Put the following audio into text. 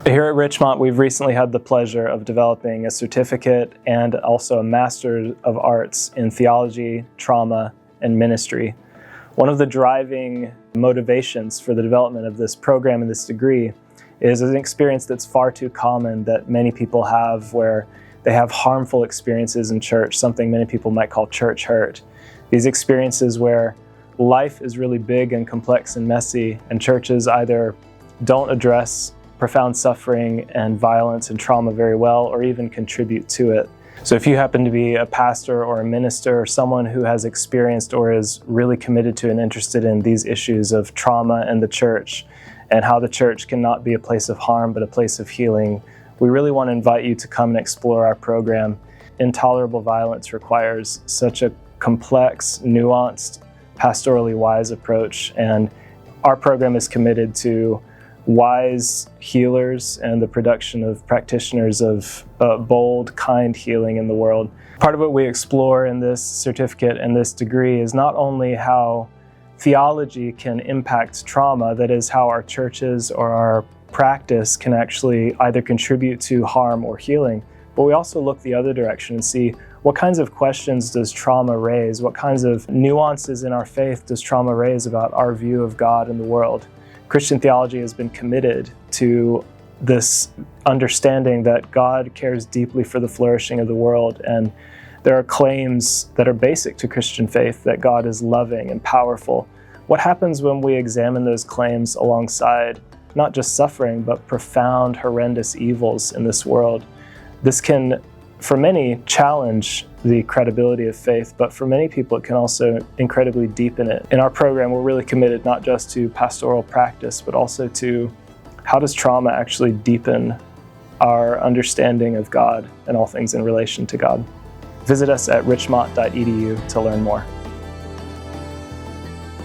Here at Richmont, we've recently had the pleasure of developing a certificate and also a Master of Arts in Theology, Trauma, and Ministry. One of the driving motivations for the development of this program and this degree is an experience that's far too common that many people have, where they have harmful experiences in church, something many people might call church hurt. These experiences where life is really big and complex and messy, and churches either don't address profound suffering and violence and trauma very well, or even contribute to it. So if you happen to be a pastor or a minister or someone who has experienced or is really committed to and interested in these issues of trauma and the church, and how the church cannot be a place of harm but a place of healing, we really want to invite you to come and explore our program. Intolerable violence requires such a complex, nuanced, pastorally wise approach, and our program is committed to wise healers and the production of practitioners of bold, kind healing in the world. Part of what we explore in this certificate and this degree is not only how theology can impact trauma, that is, how our churches or our practice can actually either contribute to harm or healing, but we also look the other direction and see what kinds of questions does trauma raise, what kinds of nuances in our faith does trauma raise about our view of God and the world. Christian theology has been committed to this understanding that God cares deeply for the flourishing of the world, and there are claims that are basic to Christian faith that God is loving and powerful. What happens when we examine those claims alongside not just suffering, but profound, horrendous evils in this world? This can, for many, challenge the credibility of faith, but for many people it can also incredibly deepen it. In our program, we're really committed not just to pastoral practice, but also to how does trauma actually deepen our understanding of God and all things in relation to God. Visit us at richmont.edu to learn more.